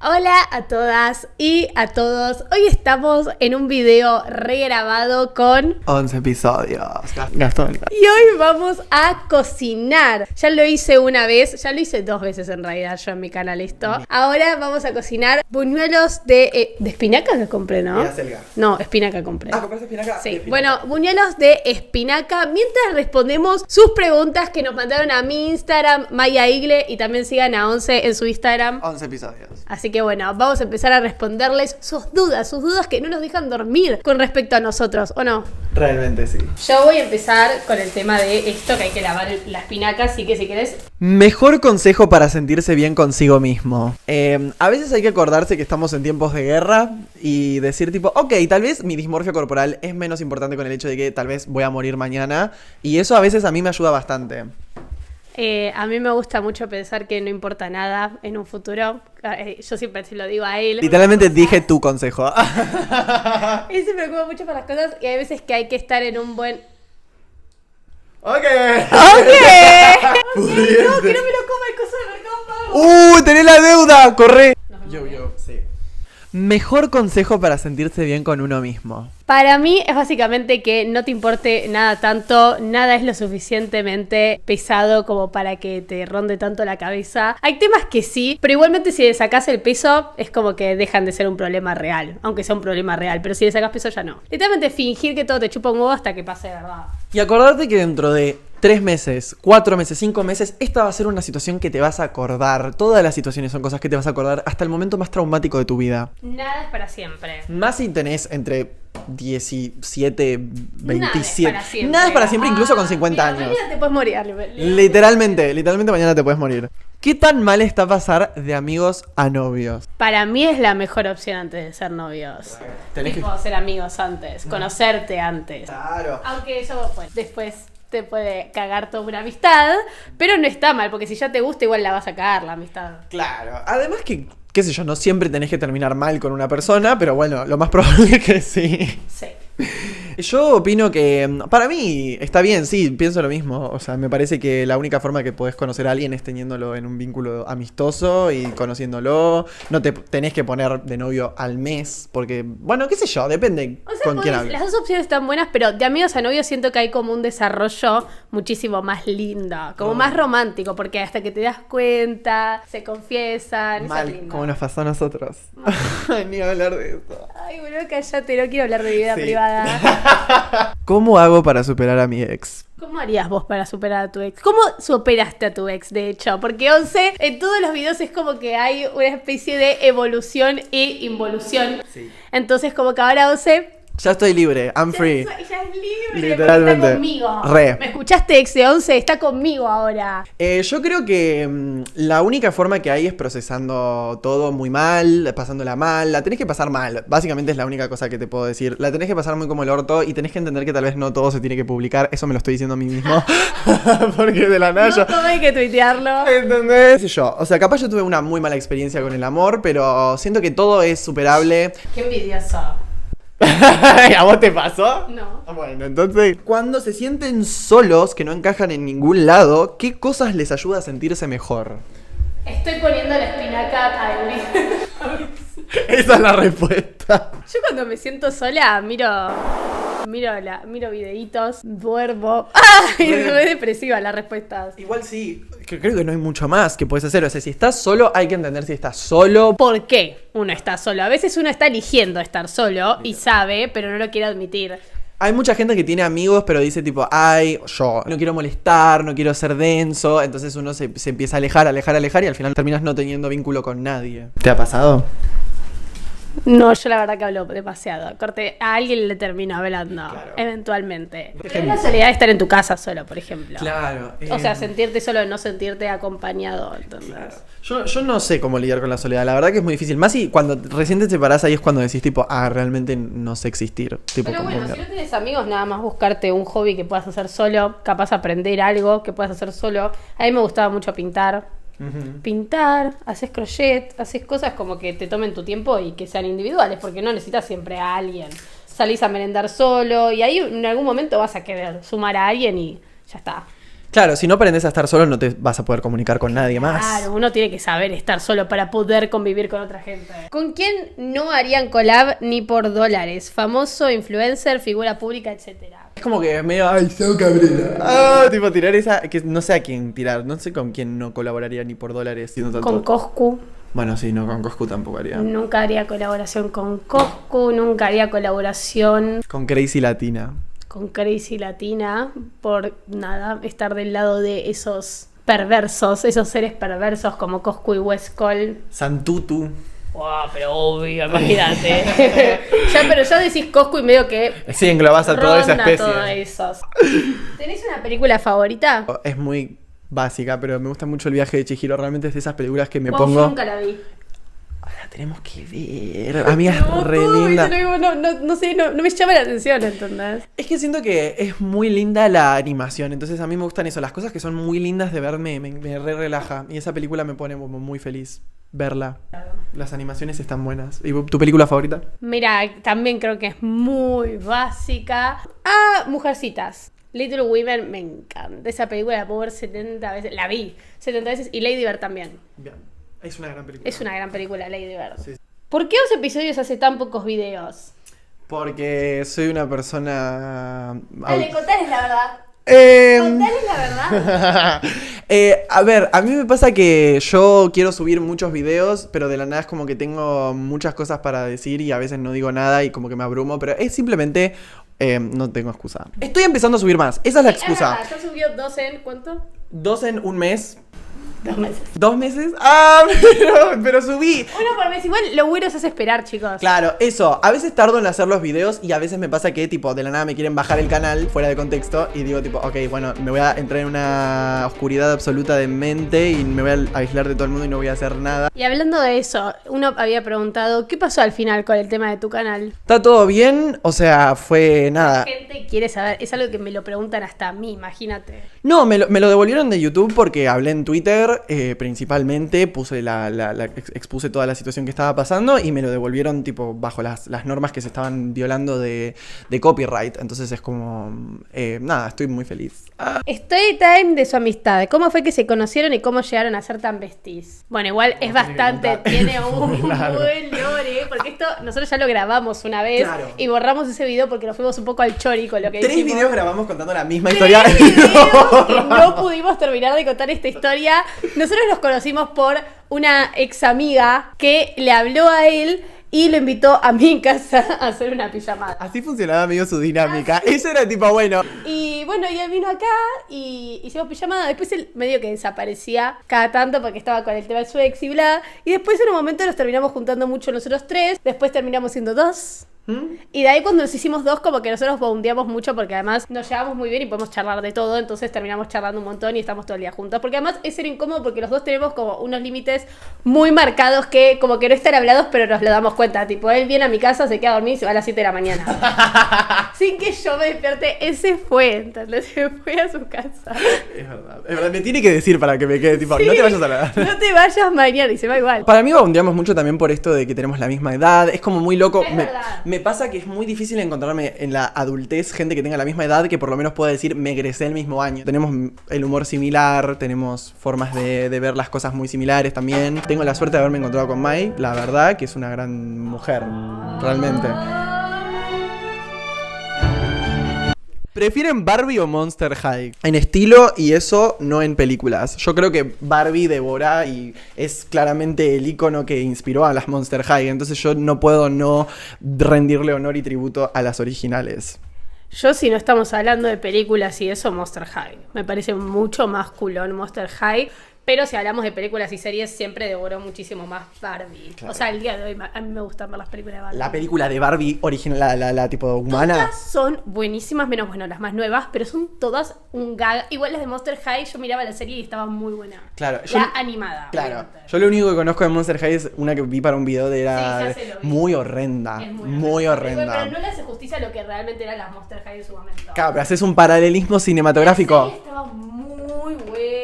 Hola a todas y a todos. Hoy estamos en un video regrabado con 11 episodios. Gastón. Y hoy vamos a cocinar. Ya lo hice una vez, ya lo hice 2 veces en realidad yo en mi canal esto. Ahora vamos a cocinar buñuelos de espinaca que compré, ¿no? Y acelga. No, espinaca compré. Ah, ¿compraste espinaca? Sí, Espinaca. bueno, buñuelos de espinaca. Mientras respondemos sus preguntas que nos mandaron a mi Instagram, Maya Igle, y también sigan a 11 en su Instagram. 11 episodios. Así que bueno, vamos a empezar a responderles sus dudas que no nos dejan dormir con respecto a nosotros, ¿o no? Realmente sí. Yo voy a empezar con el tema de esto, que hay que lavar la espinaca, así que si querés... Mejor consejo para sentirse bien consigo mismo. A veces hay que acordarse que estamos en tiempos de guerra y decir tipo, ok, tal vez mi dismorfia corporal es menos importante con el hecho de que tal vez voy a morir mañana. Y eso a veces a mí me ayuda bastante. A mí me gusta mucho pensar que no importa nada en un futuro. Yo siempre se lo digo a él. Literalmente dije tu consejo. Él se preocupa mucho por las cosas y hay veces que hay que estar en un buen... Ok. ¡Ok! Pudiente. No, que no me lo coma el coso del mercado pago. ¡Tenés la deuda! ¡Corre! Nos vemos bien. Sí. Mejor consejo para sentirse bien con uno mismo. Para mí es básicamente que no te importe nada tanto, nada es lo suficientemente pesado como para que te ronde tanto la cabeza. Hay temas que sí, pero igualmente si le sacás el peso es como que dejan de ser un problema real, aunque sea un problema real, pero si le sacás peso ya no. Literalmente fingir que todo te chupa un huevo hasta que pase de verdad. Y acordarte que dentro de 3 meses, 4 meses, 5 meses, esta va a ser una situación que te vas a acordar. Todas las situaciones son cosas que te vas a acordar hasta el momento más traumático de tu vida. Nada es para siempre. Más si tenés entre 17, 27. Nada es para siempre. Nada es para siempre, incluso con 50 mira, años. Mañana te puedes morir. Literalmente mañana te puedes morir. ¿Qué tan mal está pasar de amigos a novios? Para mí es la mejor opción antes de ser novios. Tenés que- Tipo, ser amigos antes, conocerte antes. Claro. Aunque eso, pues, después te puede cagar toda una amistad, pero no está mal, porque si ya te gusta, igual la vas a cagar la amistad. Claro. Además que, qué sé yo, no siempre tenés que terminar mal con una persona, pero bueno, lo más probable es que sí. Sí. Yo opino que para mí está bien, sí, pienso lo mismo. O sea, me parece que la única forma que podés conocer a alguien es teniéndolo en un vínculo amistoso y conociéndolo. No te tenés que poner de novio al mes, porque, bueno, qué sé yo, depende O sea, con quién hables. las dos opciones están buenas, pero de amigos a novios siento que hay como un desarrollo muchísimo más lindo, como más romántico, porque hasta que te das cuenta, se confiesan, eso es Mal, lindo. como nos pasó a nosotros. Ni hablar de eso. Ay, boludo, cállate, no quiero hablar de mi vida Sí. privada. ¿Cómo hago para superar a mi ex? ¿Cómo harías vos para superar a tu ex? ¿Cómo superaste a tu ex, de hecho? Porque 11, en todos los videos es como que hay una especie de evolución e involución. Sí. Entonces, como que ahora 11... Ya estoy libre, I'm free. Ya es libre, Literalmente. porque está conmigo. Re. ¿Me escuchaste, ex de 11? Está conmigo ahora. Yo creo que la única forma que hay es procesando todo muy mal, pasándola mal. La tenés que pasar mal. Básicamente es la única cosa que te puedo decir. La tenés que pasar muy como el orto y tenés que entender que tal vez no todo se tiene que publicar. Eso me lo estoy diciendo a mí mismo. Porque de la nada No yo... todo hay que tuitearlo. ¿Entendés? Qué sé yo. O sea, capaz yo tuve una muy mala experiencia con el amor, pero siento que todo es superable. Qué envidioso. ¿A vos te pasó? No. Bueno, entonces, cuando se sienten solos, que no encajan en ningún lado, ¿qué cosas les ayuda a sentirse mejor? Estoy poniendo la espinaca a Euri. Esa es la respuesta. Yo cuando me siento sola miro videitos, duermo. ¡Ay! Es depresiva las respuestas. Igual sí, que creo que no hay mucho más que puedes hacer. O sea, si estás solo, hay que entender si estás solo. ¿Por qué uno está solo? A veces uno está eligiendo estar solo y sabe, pero no lo quiere admitir. Hay mucha gente que tiene amigos, pero dice tipo, ay, yo no quiero molestar, no quiero ser denso. Entonces uno se empieza a alejar y al final terminas no teniendo vínculo con nadie. ¿Te ha pasado? No, yo la verdad que hablo demasiado. Corte, a alguien le termino hablando, Claro. eventualmente. Pero es la soledad de estar en tu casa solo, por ejemplo. Claro. O sea, sentirte solo, no sentirte acompañado, ¿entendés? Yo no sé cómo lidiar con la soledad, la verdad que es muy difícil. Más si cuando recién te separás ahí es cuando decís tipo, realmente no sé existir. Tipo, Pero bueno, como si no tienes amigos, nada más buscarte un hobby que puedas hacer solo, capaz aprender algo que puedas hacer solo. A mí me gustaba mucho pintar. Pintar, haces crochet, haces cosas como que te tomen tu tiempo y que sean individuales, porque no necesitas siempre a alguien. Salís a merendar solo y ahí en algún momento vas a querer sumar a alguien y ya está. Claro, si no aprendes a estar solo no te vas a poder comunicar con nadie más. Claro, uno tiene que saber estar solo para poder convivir con otra gente. ¿Con quién no harían collab ni por dólares? Famoso, influencer, figura pública, etcétera. Es como que es medio, ay, Sao Cabrera. Tipo, tirar esa, que no sé a quién tirar, no sé con quién no colaboraría ni por dólares. Siendo tanto... Con Coscu. Bueno, sí, no, con Coscu tampoco haría. Nunca haría colaboración con Coscu, nunca haría colaboración Con Crazy Latina. con Crazy Latina, por nada, estar del lado de esos perversos, esos seres perversos como Coscu y Westcol. Santutu. Wow, pero obvio, imagínate. Pero ya decís Coscu y medio que Sí, englobas a toda esa ronda especie. todos esos. ¿Tenés una película favorita? Es muy básica, pero me gusta mucho El viaje de Chihiro. Realmente es de esas películas que me Yo pongo... nunca la vi. La tenemos que ver. Amiga, es No, re todo, linda. ¿viste? No sé, no me llama la atención, ¿entendés? Es que siento que es muy linda la animación. Entonces a mí me gustan eso. Las cosas que son muy lindas de ver me re relaja. Y esa película me pone como muy feliz verla. Las animaciones están buenas. ¿Y tu película favorita? Mira, también creo que es muy básica. Ah, Mujercitas. Little Women me encanta. Esa película la puedo ver 70 veces. La vi 70 veces. Y Lady Bird también. Bien. Es una gran película. Es una gran película, Lady Bird. Sí. ¿Por qué 11 episodios hace tan pocos videos? Porque soy una persona... Dale, contales la verdad. Eh... Contales la verdad. A ver, a mí me pasa que yo quiero subir muchos videos, pero de la nada es como que tengo muchas cosas para decir y a veces no digo nada y como que me abrumo, pero es simplemente... no tengo excusa. Estoy empezando a subir más, esa es la excusa. Yo subió 2 en ¿cuánto? 2 en un mes. 2 meses. 2 meses. Ah, pero subí. Uno por mes. Igual lo bueno es esperar, chicos. Claro, eso. A veces tardo en hacer los videos y a veces me pasa que, tipo, de la nada me quieren bajar el canal fuera de contexto y digo, tipo, ok, bueno, me voy a entrar en una oscuridad absoluta de mente y me voy a aislar de todo el mundo y no voy a hacer nada. Y hablando de eso, uno había preguntado, ¿qué pasó al final con el tema de tu canal? ¿Está todo bien? O sea, fue nada. La gente quiere saber, es algo que me lo preguntan hasta a mí, imagínate. No, me lo devolvieron de YouTube porque hablé en Twitter, principalmente, puse expuse toda la situación que estaba pasando y me lo devolvieron tipo bajo las normas que se estaban violando de copyright. Entonces es como, nada, estoy muy feliz. Story time de su amistad. ¿Cómo fue que se conocieron y cómo llegaron a ser tan besties? Bueno, igual es bastante, tiene un Claro. buen lore, porque esto nosotros ya lo grabamos una vez Claro. y borramos ese video porque nos fuimos un poco al chori con lo que 3 dijimos. videos grabamos contando la misma 3 historia. videos que no pudimos terminar de contar esta historia. Nosotros nos conocimos por una ex amiga que le habló a él y lo invitó a mi casa a hacer una pijamada. Así funcionaba medio su dinámica. Eso era tipo, bueno. Y bueno, y él vino acá y hicimos pijamada. Después él medio que desaparecía cada tanto porque estaba con el tema de su ex y bla. Y después en un momento nos terminamos juntando mucho nosotros 3. Después terminamos siendo 2. Y de ahí cuando nos hicimos 2 como que nosotros bondeamos mucho porque además nos llevamos muy bien y podemos charlar de todo, entonces terminamos charlando un montón y estamos todo el día juntos, porque además es ser incómodo porque los dos tenemos como unos límites muy marcados que como que no están hablados pero nos lo damos cuenta, tipo él viene a mi casa, se queda a dormir y se va a las 7 de la mañana sin que yo me despierte, ese fue, ¿entendés? Se fue a su casa. Es verdad, me tiene que decir para que me quede tipo, Sí, no te vayas a la... no te vayas mañana y se va igual. Para mí bondeamos mucho también por esto de que tenemos la misma edad. Es como muy loco. Es verdad. Me pasa que es muy difícil encontrarme en la adultez gente que tenga la misma edad que por lo menos pueda decir me egresé el mismo año. Tenemos el humor similar, tenemos formas de ver las cosas muy similares también. Tengo la suerte de haberme encontrado con Mai, la verdad que es una gran mujer, realmente. ¿Prefieren Barbie o Monster High? En estilo y eso, no en películas. Yo creo que Barbie devora y es claramente el icono que inspiró a las Monster High. Entonces yo no puedo no rendirle honor y tributo a las originales. Yo, si no estamos hablando de películas y eso, Monster High. Me parece mucho más culón Monster High. Pero si hablamos de películas y series, siempre devoró muchísimo más Barbie. Claro. O sea, el día de hoy a mí me gustan ver las películas de Barbie. La película de Barbie original, la tipo humana. Todas son buenísimas, menos, bueno, las más nuevas, pero son todas un gag. Igual las de Monster High, yo miraba la serie y estaba muy buena. Claro. Animada. Claro. Obviamente. Yo lo único que conozco de Monster High es una que vi para un video de Sí, ya sé, lo vi. muy horrenda. Es muy horrenda. Pero no le hace justicia a lo que realmente eran las Monster High en su momento. Claro, pero haces un paralelismo cinematográfico. La serie estaba muy buena.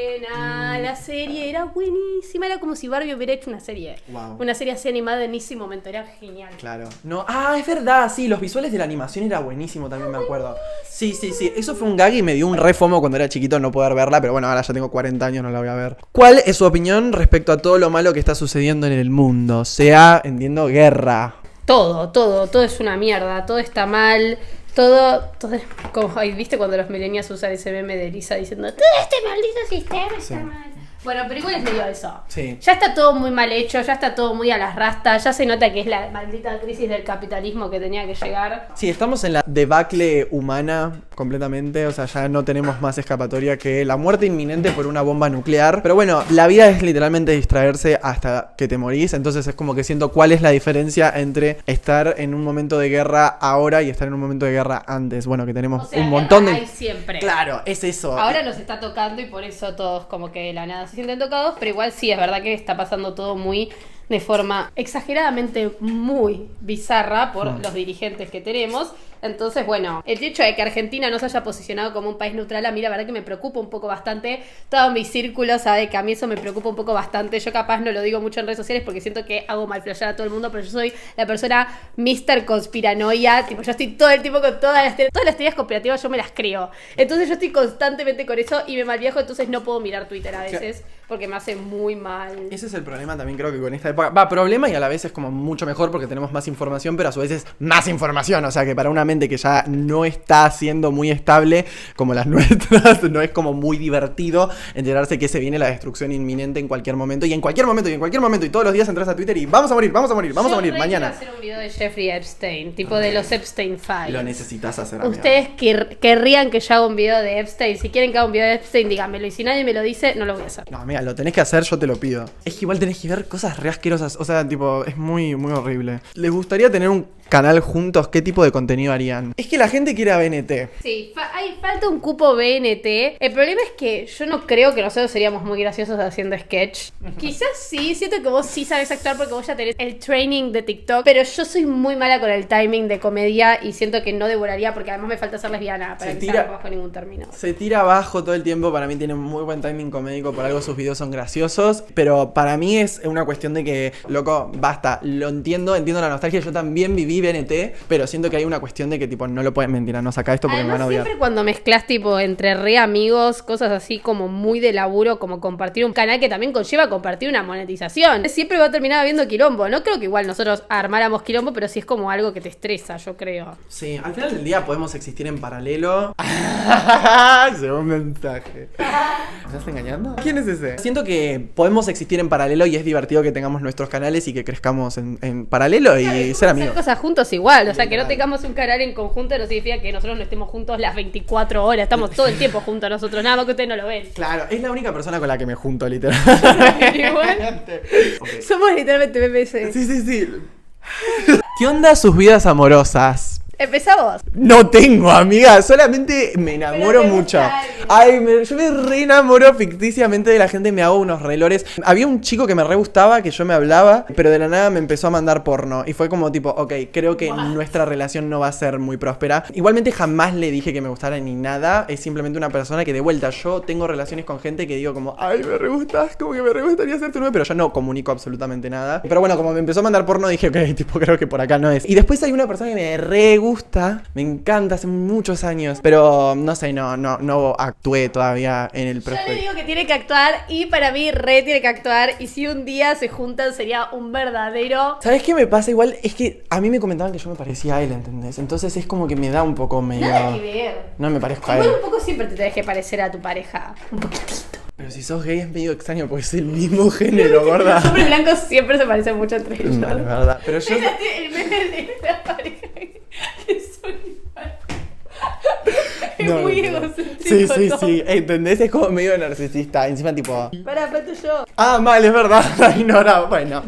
La serie era era buenísima, era como si Barbie hubiera hecho una serie. Wow. Una serie así animada en ese momento, era genial. Claro. No, es verdad, sí, los visuales de la animación era buenísimo también, me acuerdo. Sí, eso fue un gag y me dio un re fomo cuando era chiquito no poder verla, pero bueno, ahora ya tengo 40 años, no la voy a ver. ¿Cuál es su opinión respecto a todo lo malo que está sucediendo en el mundo? Sea, entiendo, guerra. Todo es una mierda, todo está mal. Todo es como, ay, ¿viste cuando los millennials usan ese meme de Lisa diciendo todo este maldito sistema está mal? Bueno, pero igual es medio eso. Sí. Ya está todo muy mal hecho, ya está todo muy a las rastas, ya se nota que es la maldita crisis del capitalismo que tenía que llegar. Sí, estamos en la debacle humana completamente, o sea, ya no tenemos más escapatoria que la muerte inminente por una bomba nuclear. Pero bueno, la vida es literalmente distraerse hasta que te morís, entonces es como que siento cuál es la diferencia entre estar en un momento de guerra ahora y estar en un momento de guerra antes. Bueno, que tenemos un montón de... Hay siempre. Claro, es eso. Ahora nos está tocando y por eso todos como que de la nada se sienten tocados, pero igual sí, es verdad que está pasando todo muy de forma exageradamente muy bizarra por los dirigentes que tenemos. Entonces, bueno, el hecho de que Argentina no se haya posicionado como un país neutral, a mí la verdad que me preocupa un poco bastante. Todo mi círculo sabe que a mí eso me preocupa un poco bastante. Yo capaz no lo digo mucho en redes sociales porque siento que hago mal flashear a todo el mundo, pero yo soy la persona Mr. Conspiranoia. Tipo, yo estoy todo el tiempo con todas las teorías conspirativas, yo me las creo. Entonces yo estoy constantemente con eso y me malviajo, entonces no puedo mirar Twitter a veces porque me hace muy mal. Ese es el problema también, creo que con esta época. Problema y a la vez es como mucho mejor porque tenemos más información, pero a su vez es más información. O sea que para una mente que ya no está siendo muy estable como las nuestras, no es como muy divertido enterarse que se viene la destrucción inminente en cualquier momento y en cualquier momento y todos los días entras a Twitter y vamos a morir mañana. Yo hacer un video de Jeffrey Epstein, tipo de los Epstein Files. Lo necesitas hacer, amiga. Ustedes querrían que yo haga un video de Epstein. Si quieren que haga un video de Epstein, díganmelo. Y si nadie me lo dice, no lo voy a hacer. No, amiga, lo tenés que hacer, yo te lo pido. Es que igual tenés que ver cosas re asquerosas. O sea, tipo, es muy, muy horrible. ¿Les gustaría tener un canal juntos? ¿Qué tipo de contenido harían? Es que la gente quiere a BNT. Sí, falta un cupo BNT. El problema es que yo no creo que nosotros seríamos muy graciosos haciendo sketch. Quizás sí, siento que vos sí sabes actuar porque vos ya tenés el training de TikTok, pero yo soy muy mala con el timing de comedia y siento que no devoraría porque además me falta ser lesbiana para que sea bajo ningún término. Se tira abajo todo el tiempo, para mí tiene un muy buen timing comédico, por algo sus videos son graciosos, pero para mí es una cuestión de que, loco, basta, lo entiendo la nostalgia, yo también viví BNT, pero siento que hay una cuestión de que tipo no lo pueden mentir, no saca esto porque además, me van a odiar. Siempre cuando mezclas tipo entre re amigos, cosas así como muy de laburo, como compartir un canal que también conlleva compartir una monetización, siempre va a terminar habiendo quilombo. No creo que igual nosotros armáramos quilombo, pero sí es como algo que te estresa, yo creo. Sí, al final del día podemos existir en paralelo. Según mensaje. ¿Me estás engañando? ¿Quién es ese? Siento que podemos existir en paralelo y es divertido que tengamos nuestros canales y que crezcamos en paralelo y ser amigos. Hacer cosas juntos igual, o sea, que no tengamos un canal en conjunto no significa que nosotros no estemos juntos las 24 horas, estamos todo el tiempo juntos nosotros, nada más que ustedes no lo ven. Claro, es la única persona con la que me junto, literalmente. Igual. Okay. Somos literalmente BBS. Sí. ¿Qué onda sus vidas amorosas? Empezá vos. No tengo, amiga, solamente me enamoro mucho. Ay, yo me re enamoro ficticiamente de la gente, me hago unos relores. Había un chico que me re gustaba, que yo me hablaba, pero de la nada me empezó a mandar porno. Y fue como tipo, ok, creo que nuestra relación no va a ser muy próspera. Igualmente jamás le dije que me gustara ni nada. Es simplemente una persona que de vuelta, yo tengo relaciones con gente que digo como, ay, me re gustas, como que me re gustaría ser tu novio, pero yo no comunico absolutamente nada. Pero bueno, como me empezó a mandar porno, dije, ok, tipo, creo que por acá no es. Y después hay una persona que me re gusta, me encanta, hace muchos años, pero no sé, no actué todavía en el prospecto. Yo le digo que tiene que actuar y para mí re tiene que actuar y si un día se juntan sería un verdadero... ¿Sabes qué me pasa? Igual es que a mí me comentaban que yo me parecía a él, ¿entendés? Entonces es como que me da un poco medio... Nada que ver. No me parezco a él. Igual un poco siempre te tenés que parecer a tu pareja, un poquitito. Pero si sos gay es medio extraño porque es el mismo género, ¿verdad? Los hombres blancos siempre se parecen mucho entre ellos. No, es verdad. Pero yo... El meme de la pareja que son igual. Es muy egocéntrico. Sí. ¿Entendés? Es como medio narcisista. Encima tipo... Pará, falto yo. Ah, mal, es verdad. Ignorado. Bueno.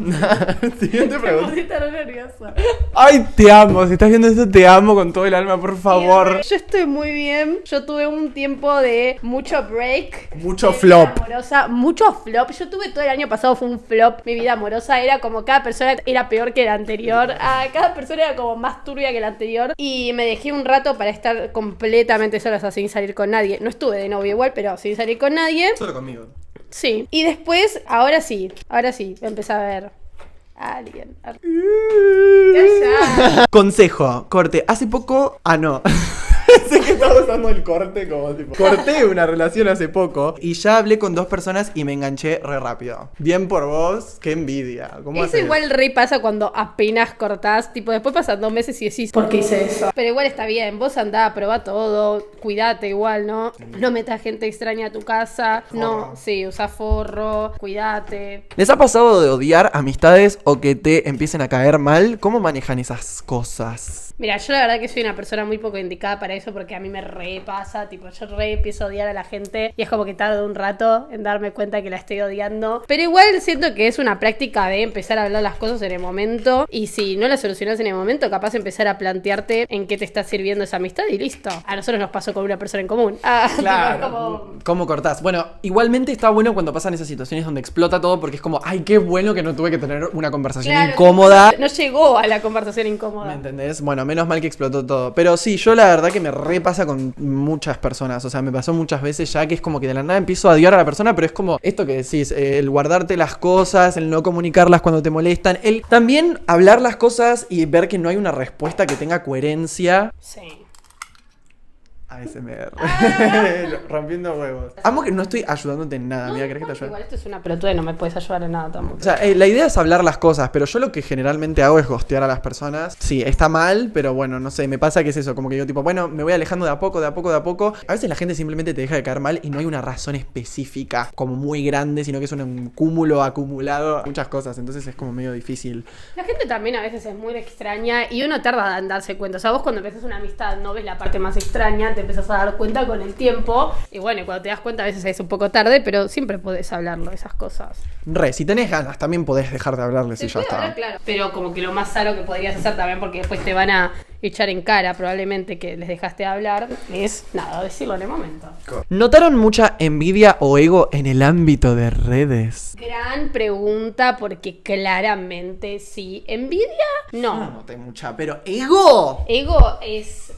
Siguiente Me pregunta. puse tan nerviosa. Ay, te amo. Si estás viendo esto, te amo con todo el alma, por favor. Yo estoy muy bien. Yo tuve un tiempo de mucho break. Mucho flop. Amorosa, mucho flop. Yo tuve todo el año pasado, fue un flop. Mi vida amorosa era como cada persona era peor que la anterior. Cada persona era como más turbia que la anterior. Y me dejé un rato para estar completamente sola, o sea, sin salir con nadie. No estuve de novio igual, pero sin salir con nadie. Solo conmigo. Sí. Y después, ahora sí, empecé a ver a alguien. Consejo, corte. Hace poco... Ah, no. Sé que estaba usando el corte como tipo... Corté una relación hace poco y ya hablé con 2 personas y me enganché re rápido. Bien por vos, qué envidia. ¿Cómo eso haces? igual re pasa cuando apenas cortás, tipo después pasan 2 meses y decís, ¿por qué hice eso? Pero igual está bien, vos andá, probá todo, cuidate igual, ¿no? No metas gente extraña a tu casa, no, sí, usá forro, cuidate. ¿Les ha pasado de odiar amistades o que te empiecen a caer mal? ¿Cómo manejan esas cosas? Mira, yo la verdad que soy una persona muy poco indicada para eso porque a mí me repasa, tipo, yo empiezo a odiar a la gente y es como que tardo un rato en darme cuenta que la estoy odiando. Pero igual siento que es una práctica de empezar a hablar las cosas en el momento y si no las solucionas en el momento, capaz empezar a plantearte en qué te está sirviendo esa amistad y listo. A nosotros nos pasó con una persona en común. Claro. ¿Cómo cortás? Bueno, igualmente está bueno cuando pasan esas situaciones donde explota todo porque es como, ay, qué bueno que no tuve que tener una conversación incómoda. No llegó a la conversación incómoda. ¿Me entendés? Bueno, menos mal que explotó todo. Pero sí, yo la verdad que me repasa con muchas personas. O sea, me pasó muchas veces ya que es como que de la nada empiezo a odiar a la persona, pero es como esto que decís, el guardarte las cosas, el no comunicarlas cuando te molestan, el también hablar las cosas y ver que no hay una respuesta que tenga coherencia. Sí. ASMR. Rompiendo huevos. Amo que no estoy ayudándote en nada, amiga. ¿Querés que te ayude? Igual esto es una pelotuda y no me puedes ayudar en nada tampoco. O sea, la idea es hablar las cosas, pero yo lo que generalmente hago es ghostear a las personas. Sí, está mal, pero bueno, no sé, me pasa que es eso, como que yo tipo, bueno, me voy alejando de a poco. A veces la gente simplemente te deja de caer mal y no hay una razón específica como muy grande, sino que es un cúmulo acumulado, muchas cosas, entonces es como medio difícil. La gente también a veces es muy extraña y uno tarda en darse cuenta. O sea, vos cuando empezás una amistad no ves la parte más extraña, te empezás a dar cuenta con el tiempo. Y bueno, y cuando te das cuenta a veces es un poco tarde, pero siempre podés hablarlo, esas cosas. Si tenés ganas, también podés dejar de hablarles y ya está. Hablar, claro. Pero como que lo más sano que podrías hacer también, porque después te van a echar en cara probablemente que les dejaste de hablar, es nada, decirlo en el momento. ¿Notaron mucha envidia o ego en el ámbito de redes? Gran pregunta, porque claramente sí. ¿Envidia? No. No noté mucha, pero ego. Ego es...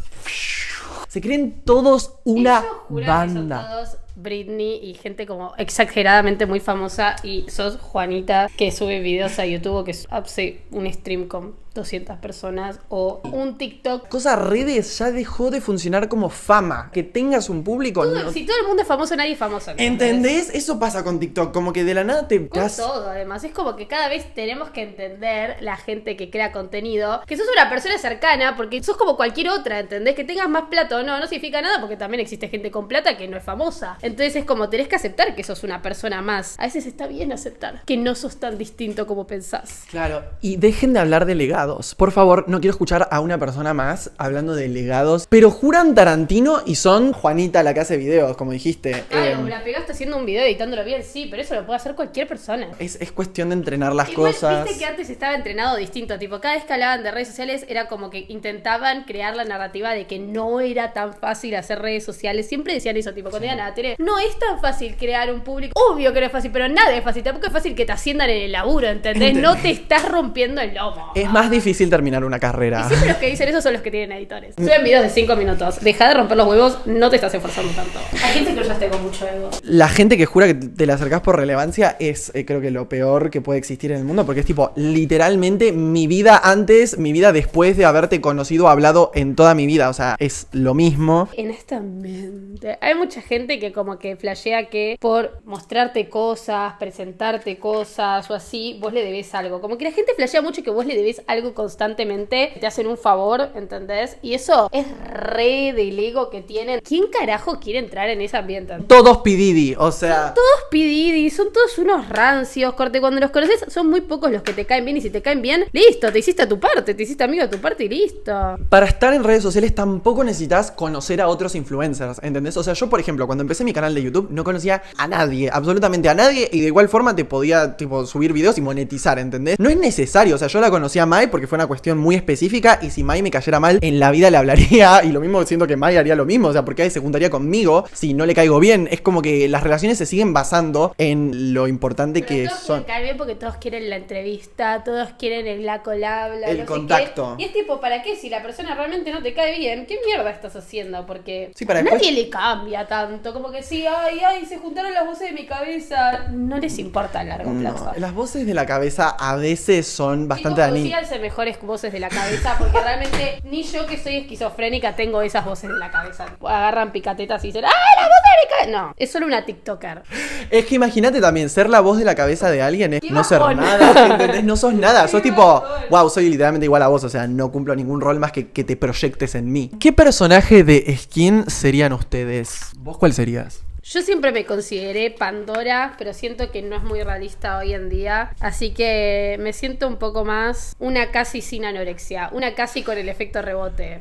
Se creen todos una banda. Que son todos Britney y gente como exageradamente muy famosa y sos Juanita que sube videos a YouTube que hace un stream con 200 personas o un TikTok. Cosa redes ya dejó de funcionar como fama. Que tengas un público. Si todo el mundo es famoso, nadie es famoso. ¿Entendés? Eso pasa con TikTok. Como que de la nada te... Con todo, además. Es como que cada vez tenemos que entender la gente que crea contenido que sos una persona cercana porque sos como cualquier otra, ¿entendés? Que tengas más plata o no significa nada porque también existe gente con plata que no es famosa. Entonces es como tenés que aceptar que sos una persona más. A veces está bien aceptar que no sos tan distinto como pensás. Claro. Y dejen de hablar de legados. Por favor, no quiero escuchar a una persona más hablando de legados. Pero juran Tarantino y son Juanita la que hace videos, como dijiste. Claro, la pegaste haciendo un video editándolo bien, sí, pero eso lo puede hacer cualquier persona. Es cuestión de entrenar las Igual, cosas. Viste que antes estaba entrenado distinto, tipo, cada vez que hablaban de redes sociales era como que intentaban crear la narrativa de que no era tan fácil hacer redes sociales. Siempre decían eso, tipo, cuando iban a la tele, no es tan fácil crear un público. Obvio que no es fácil, pero nada es fácil. Tampoco es fácil que te asciendan en el laburo, ¿entendés? No te estás rompiendo el lomo. Es más difícil terminar una carrera. Y siempre los que dicen eso son los que tienen editores. Suben videos de 5 minutos. Deja de romper los huevos, no te estás esforzando tanto. Hay gente que yo ya tengo mucho ego. La gente que jura que te la acercás por relevancia es, creo que lo peor que puede existir en el mundo, porque es tipo, literalmente mi vida antes, mi vida después de haberte conocido, hablado en toda mi vida. O sea, es lo mismo. Honestamente, hay mucha gente que como que flashea que por mostrarte cosas, presentarte cosas o así, vos le debes algo. Como que la gente flashea mucho que vos le debes algo constantemente, te hacen un favor, ¿entendés? Y eso es re del ego que tienen. ¿Quién carajo quiere entrar en ese ambiente? Todos pididi, o sea... Son todos pididi, son todos unos rancios, corte. Cuando los conoces son muy pocos los que te caen bien y si te caen bien, listo, te hiciste a tu parte, te hiciste amigo de tu parte y listo. Para estar en redes sociales tampoco necesitas conocer a otros influencers, ¿entendés? O sea, yo por ejemplo, cuando empecé mi canal de YouTube no conocía a nadie, absolutamente a nadie, y de igual forma te podía tipo subir videos y monetizar, ¿entendés? No es necesario, o sea, yo la conocí a Mai porque fue una cuestión muy específica y si Mai me cayera mal en la vida le hablaría y lo mismo mismo siento que Mai haría lo mismo, o sea, porque se juntaría conmigo si no le caigo bien. Es como que las relaciones se siguen basando en lo importante pero que todos son. caer bien porque todos quieren la entrevista, todos quieren la collab, El contacto. Y es tipo, ¿para qué? Si la persona realmente no te cae bien, ¿qué mierda estás haciendo? Porque Sí, para nadie después- le cambia tanto. Como que sí, ay, se juntaron las voces de mi cabeza. No les importa a largo plazo. No, las voces de la cabeza a veces son bastante Chicos, dañinas. consíganse mejores voces de la cabeza, porque realmente ni yo que soy esquizofrénica tengo esas voces en la cabeza. Agarran picatetas y dicen, ¡ay, la voz de mi cabeza! No, es solo una TikToker. Es que imagínate también, ser la voz de la cabeza de alguien es ¡Qué no ser bajón! nada, ¿entendés? No sos nada, sos ¡Qué tipo, bajón! wow, soy literalmente igual a vos, o sea, no cumplo ningún rol más que te proyectes en mí. ¿Qué personaje de Skin serían ustedes? ¿Vos cuál serías? Yo siempre me consideré Pandora, pero siento que no es muy realista hoy en día. Así que me siento un poco más una casi sin anorexia, una casi con el efecto rebote.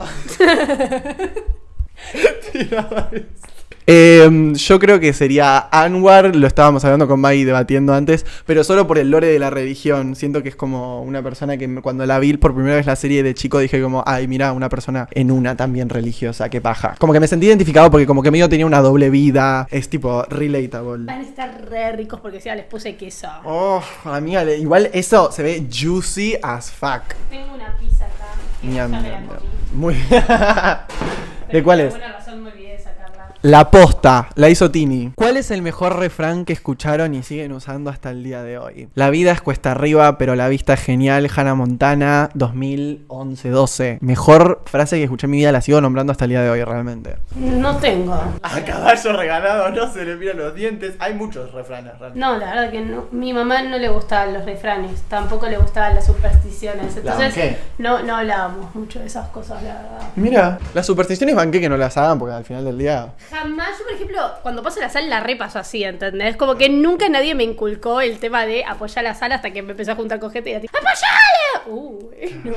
Yo creo que sería Anwar, lo estábamos hablando con Mai debatiendo antes, pero solo por el lore de la religión. Siento que es como una persona que cuando la vi por primera vez la serie de chico dije como, ay, mira, una persona en una también religiosa, qué paja. Como que me sentí identificado porque como que medio tenía una doble vida, es tipo relatable. Van a estar re ricos porque ya les puse queso. Oh, amiga, igual eso se ve juicy as fuck. Tengo una pizza acá. Que Ñam, ya me la ñam, comí. ñam. Muy ¿De Pero cuál por es? alguna razón me olvidé de sacarla. La posta, la hizo Tini. ¿Cuál es el mejor refrán que escucharon y siguen usando hasta el día de hoy? La vida es cuesta arriba, pero la vista es genial. Hannah Montana, 2011-12. Mejor frase que escuché en mi vida, la sigo nombrando hasta el día de hoy, realmente. No tengo. A caballo regalado no se le miran los dientes. Hay muchos refranes, realmente. No, la verdad que no. Mi mamá no le gustaban los refranes, tampoco le gustaban las supersticiones. ¿La Entonces, banqué? no hablábamos mucho de esas cosas, la verdad. Mira, las supersticiones banqué que no las hagan porque al final del día... Jamás, yo por ejemplo, cuando paso la sal la repaso así, ¿entendés? Como que nunca nadie me inculcó el tema de apoyar la sal hasta que me empecé a juntar con gente y decir ¡apoyale! No.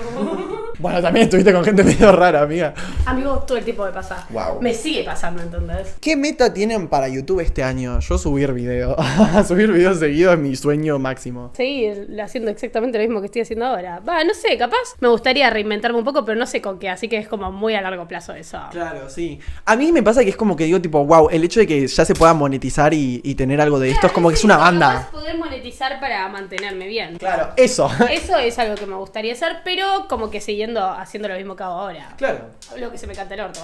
Bueno, también estuviste con gente medio rara, amiga. Amigos, todo el tiempo me pasa. Wow. Me sigue pasando, ¿entendés? ¿Qué meta tienen para YouTube este año? Yo subir video. Subir videos seguidos es mi sueño máximo. Seguir haciendo exactamente lo mismo que estoy haciendo ahora. Va, no sé, capaz me gustaría reinventarme un poco, pero no sé con qué, así que es como muy a largo plazo eso. Claro, sí. A mí me pasa que es como que digo tipo, wow, el hecho de que ya se pueda monetizar y tener algo de esto es como que es una banda. Capaz poder monetizar para mantenerme bien. Claro, eso. Eso es algo que me gustaría hacer, pero como que siguiendo haciendo lo mismo que hago ahora. Claro. Lo que se me canta el orto.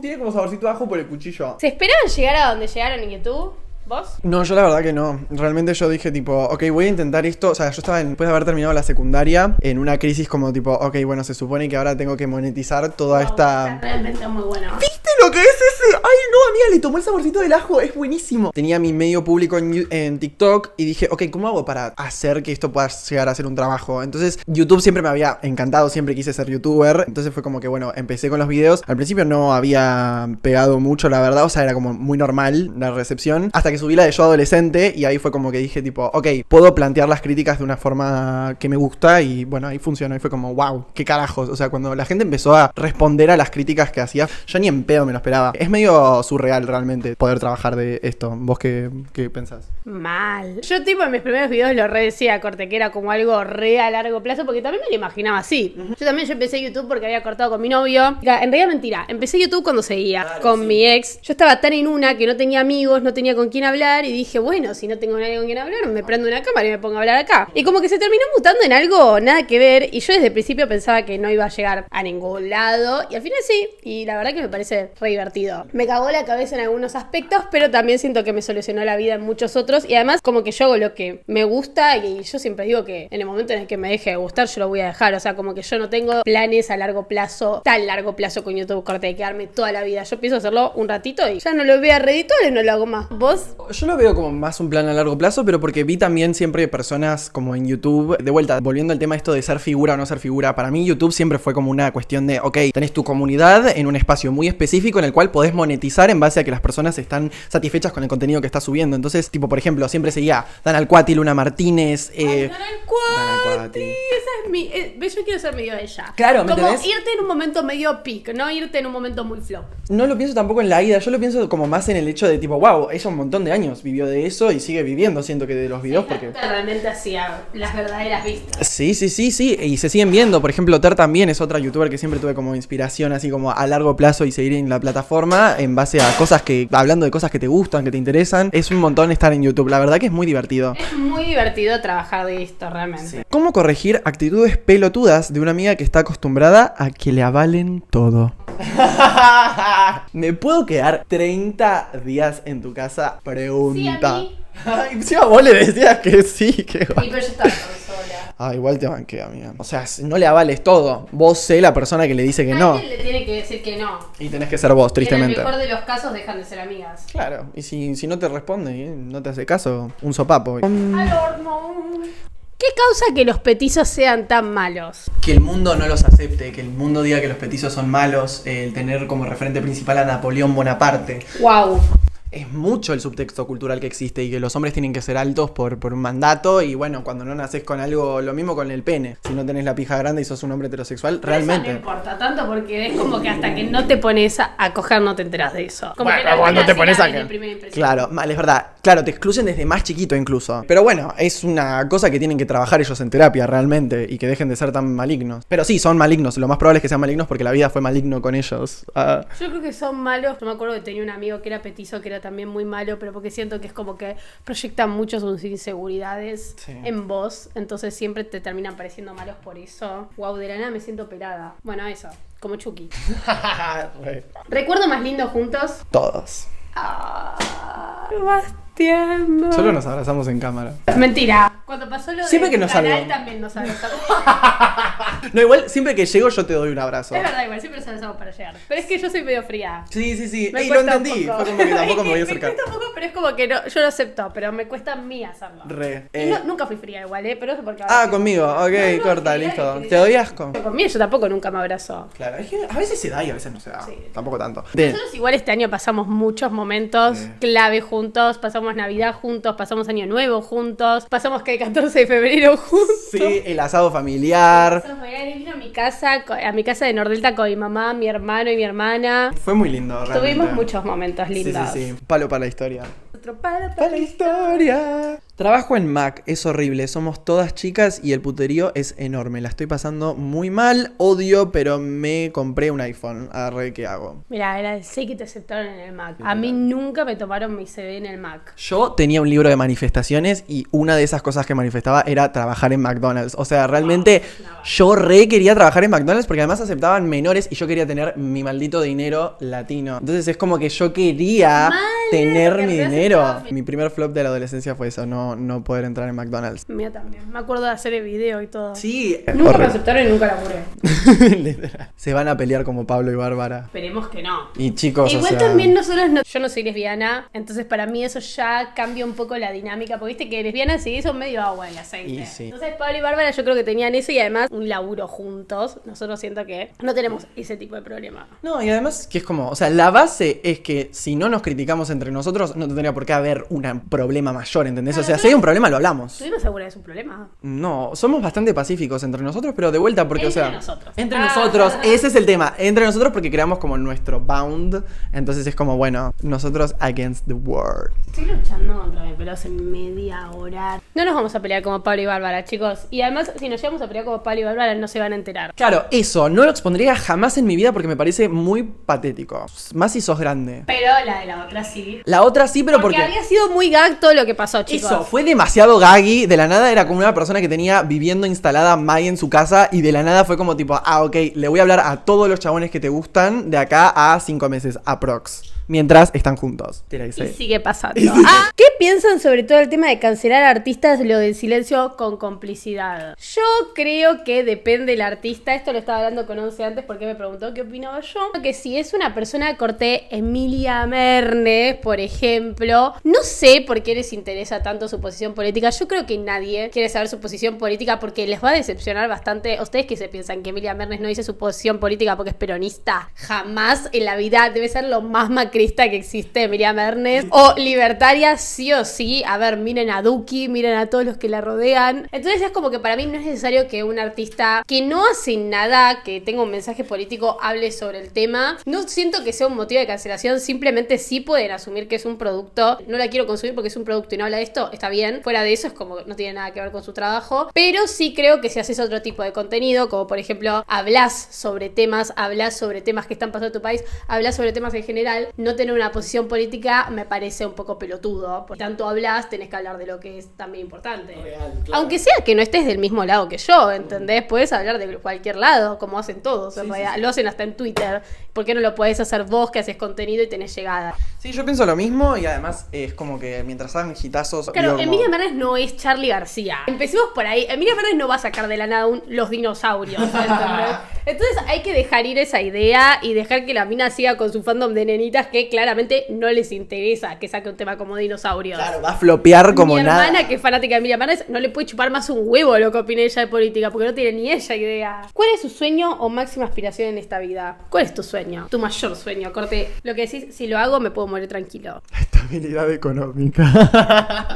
Tiene como saborcito de ajo por el cuchillo. ¿Se esperaban llegar a donde llegaron en YouTube? ¿Vos? No, yo la verdad que no. Realmente yo dije tipo, ok, voy a intentar esto. O sea, yo estaba después de haber terminado la secundaria en una crisis como tipo, ok, bueno, se supone que ahora tengo que monetizar toda Wow, esta... está realmente muy bueno. ¿Viste lo que es ese? Ay, no, amiga, le tomó el saborcito del ajo. Es buenísimo. Tenía mi medio público en TikTok y dije, ok, ¿cómo hago para hacer que esto pueda llegar a ser un trabajo? Entonces, YouTube siempre me había encantado, siempre quise ser youtuber. Entonces fue como que, bueno, empecé con los videos. Al principio no había pegado mucho, la verdad. O sea, era como muy normal la recepción. Hasta que subí la de yo adolescente y ahí fue como que dije, tipo, ok, puedo plantear las críticas de una forma que me gusta y bueno, ahí funcionó. Y fue como, wow, qué carajos. O sea, cuando la gente empezó a responder a las críticas que hacía, yo ni en pedo me lo esperaba. Es medio surreal realmente poder trabajar de esto. ¿Vos qué pensás? Mal. Yo tipo en mis primeros videos lo re decía, corte, que era como algo re a largo plazo, porque también me lo imaginaba así. Yo empecé YouTube porque había cortado con mi novio. En realidad mentira, empecé YouTube cuando seguía con mi ex. Yo estaba tan en una que no tenía amigos, no tenía con quién hablar y dije, bueno, si no tengo nadie con quien hablar, me prendo una cámara y me pongo a hablar acá. Y como que se terminó mutando en algo nada que ver y yo desde el principio pensaba que no iba a llegar a ningún lado y al final sí, y la verdad que me parece re divertido. Me cagó la cabeza en algunos aspectos, pero también siento que me solucionó la vida en muchos otros y además como que yo hago lo que me gusta y yo siempre digo que en el momento en el que me deje de gustar yo lo voy a dejar, o sea, como que yo no tengo planes a largo plazo, tan largo plazo con YouTube, corte, de quedarme toda la vida. Yo pienso hacerlo un ratito y ya no lo voy a reeditar y no lo hago más. ¿Vos? Yo lo veo como más un plan a largo plazo, pero porque vi también siempre personas como en YouTube, de vuelta, volviendo al tema esto de ser figura o no ser figura, para mí YouTube siempre fue como una cuestión de, ok, tenés tu comunidad en un espacio muy específico en el cual podés monetizar monetizar en base a que las personas están satisfechas con el contenido que está subiendo. Entonces, tipo, por ejemplo, siempre seguía Dan Alcuati, Luna Martínez. Dan Alcuati. Esa es mi. Yo quiero ser medio ella. Claro, ¿me como entendés? irte en un momento medio peak, no irte en un momento muy flop. No lo pienso tampoco en la ida, yo lo pienso como más en el hecho de tipo, wow, ella un montón de años vivió de eso y sigue viviendo, siento que de los videos porque... Realmente hacía las verdaderas vistas. Sí, y se siguen viendo. Por ejemplo, Ter también es otra youtuber que siempre tuve como inspiración así como a largo plazo y seguir en la plataforma en base a cosas que, hablando de cosas que te gustan, que te interesan. Es un montón estar en YouTube, la verdad que es muy divertido. Es muy divertido trabajar de esto, realmente. Sí. ¿Cómo corregir actitudes pelotudas de una amiga que está acostumbrada a que le avalen todo? ¿Me puedo quedar 30 días en tu casa? Pregunta. Sí, Ay, encima vos le decías que sí, que pero yo estaba sola. Ah, igual te banqué, amiga. O sea, no le avales todo. Vos sé la persona que le dice que no. Alguien le tiene que decir que no. Y tenés que ser vos, tristemente. En el mejor de los casos dejan de ser amigas. Claro, y si no te responde, no te hace caso, un sopapo. Al horno. ¿Qué causa que los petizos sean tan malos? Que el mundo no los acepte, que el mundo diga que los petizos son malos, el tener como referente principal a Napoleón Bonaparte. Wow. Es mucho el subtexto cultural que existe y que los hombres tienen que ser altos por un mandato y bueno, cuando no naces con algo, lo mismo con el pene. Si no tenés la pija grande y sos un hombre heterosexual, Pero realmente... eso no importa tanto porque es como que hasta que no te pones a coger no te enteras de eso. Como Bueno, que cuando te pones a... Claro, Claro, mal, es verdad. Claro, te excluyen desde más chiquito incluso. Pero bueno, es una cosa que tienen que trabajar ellos en terapia realmente y que dejen de ser tan malignos. Pero sí, son malignos. Lo más probable es que sean malignos porque la vida fue maligno con ellos. Yo creo que son malos. Yo me acuerdo que tenía un amigo que era petizo que era también muy malo, pero porque siento que es como que proyectan mucho sus inseguridades en vos. Entonces siempre te terminan pareciendo malos por eso. Wow, de la nada me siento pelada. Bueno, eso, como Chucky. ¿Recuerdo más lindo juntos? Todos. Más tierno. Solo nos abrazamos en cámara. Mentira. Cuando pasó lo Siempre del que nos canal saludamos. también nos abrazamos. No, igual, siempre que llego yo te doy un abrazo. Es verdad, igual, siempre nos abrazamos para llegar. Pero es que yo soy medio fría. Sí. Me Ey, lo cuesta un entendí. poco. Fue como que tampoco me voy a acercar. Me cuesta un poco, pero es como que no, yo lo acepto, pero me cuesta a mí hacerlo. Re. Y nunca fui fría igual, pero eso porque... Conmigo. Ok, No, corta, que- listo. que- ¿Te doy asco? Conmigo yo tampoco nunca me abrazo. Claro, es que a veces se da y a veces no se da. Sí. Tampoco tanto. Nosotros igual este año pasamos muchos momentos clave juntos, pasamos Navidad juntos, pasamos Año Nuevo juntos, pasamos que el 14 de febrero juntos. Sí, el asado familiar. Él vino a mi casa de Nordelta con mi mamá, mi hermano y mi hermana. Fue muy lindo, realmente. Tuvimos muchos momentos lindos. Sí. Palo para la historia. Otro palo Para la historia. Trabajo en Mac, es horrible, somos todas chicas y el puterío es enorme. La estoy pasando muy mal, odio, pero me compré un iPhone. Arre, ¿qué hago? Mira, sé que te aceptaron en el Mac. A mí nunca me tomaron mi CV en el Mac. Yo tenía un libro de manifestaciones y una de esas cosas que manifestaba era trabajar en McDonald's. O sea, realmente yo re quería trabajar en McDonald's porque además aceptaban menores y yo quería tener mi maldito dinero latino. Entonces es como que yo quería tener mi dinero. Mi primer flop de la adolescencia fue eso, no poder entrar en McDonald's. Mía también. Me acuerdo de hacer el video y todo. Sí, Nunca me horrible. aceptaron y nunca laburé. Literal. Se van a pelear como Pablo y Bárbara. Esperemos que no. Y chicos, Igual o sea... también nosotros yo no soy lesbiana, entonces para mí eso ya cambia un poco la dinámica, porque viste que lesbianas sí son medio agua y aceite. Y sí. Entonces Pablo y Bárbara yo creo que tenían eso y además un laburo juntos. Nosotros siento que no tenemos ese tipo de problema. No, y además que es como, o sea, la base es que si no nos criticamos entre nosotros, no tendría por qué haber un problema mayor, ¿entendés? O sea, si hay un problema, lo hablamos. ¿Estuvimos seguras de su problema? No, somos bastante pacíficos entre nosotros, pero de vuelta porque, Entre o sea... nosotros. Entre nosotros, ese es el tema. Entre nosotros porque creamos como nuestro bound, entonces es como, bueno, nosotros against the world. Estoy luchando contra mi pelo hace media hora. No nos vamos a pelear como Pablo y Bárbara, chicos. Y además, si nos llevamos a pelear como Pablo y Bárbara, no se van a enterar. Claro, eso, no lo expondría jamás en mi vida porque me parece muy patético. Más si sos grande. Pero la de la otra sí. La otra sí, pero Porque porque... había sido muy gag todo lo que pasó, chicos. Eso, fue demasiado gaggy. De la nada era como una persona que tenía viviendo instalada Mai en su casa. Y de la nada fue como tipo, ok, le voy a hablar a todos los chabones que te gustan de acá a 5 meses, aprox. Mientras están juntos. Y sigue pasando. ¿Qué piensan sobre todo el tema de cancelar a artistas, lo del silencio con complicidad? Yo creo que depende del artista. Esto lo estaba hablando con 11 antes porque me preguntó qué opinaba yo. Que si es una persona corte Emilia Mernes, por ejemplo, no sé por qué les interesa tanto su posición política. Yo creo que nadie quiere saber su posición política porque les va a decepcionar bastante. ¿Ustedes qué se piensan? ¿Que Emilia Mernes no dice su posición política porque es peronista? Jamás en la vida. Debe ser lo más macrista centrista que existe Emilia Mernes, o libertaria sí o sí. A ver, miren a Duki, miren a todos los que la rodean. Entonces es como que para mí no es necesario que un artista que no hace nada, que tenga un mensaje político, hable sobre el tema. No siento que sea un motivo de cancelación, simplemente sí pueden asumir que es un producto. No la quiero consumir porque es un producto y no habla de esto, está bien. Fuera de eso es como que no tiene nada que ver con su trabajo. Pero sí creo que si haces otro tipo de contenido, como por ejemplo hablas sobre temas que están pasando en tu país, hablas sobre temas en general, no tener una posición política me parece un poco pelotudo. Por tanto hablas, tenés que hablar de lo que es también importante. Real, claro. Aunque sea que no estés del mismo lado que yo, ¿entendés? Puedes hablar de cualquier lado, como hacen todos en realidad. Lo hacen hasta en Twitter. ¿Por qué no lo podés hacer vos que haces contenido y tenés llegada? Sí, yo pienso lo mismo y además es como que mientras hagan hitazos... Claro, digo, Emilia Mernes no es Charly García. Empecemos por ahí. Emilia Mernes no va a sacar de la nada los dinosaurios, ¿entendés? Entonces hay que dejar ir esa idea y dejar que la mina siga con su fandom de nenitas que claramente no les interesa que saque un tema como dinosaurios. Claro, va a flopear como nada. Mi hermana, que es fanática de Emilia Mernes, no le puede chupar más un huevo lo que opine ella de política, porque no tiene ni ella idea. ¿Cuál es su sueño o máxima aspiración en esta vida? ¿Cuál es tu sueño? Tu mayor sueño. Corte, lo que decís, si lo hago me puedo morir tranquilo. Estabilidad económica.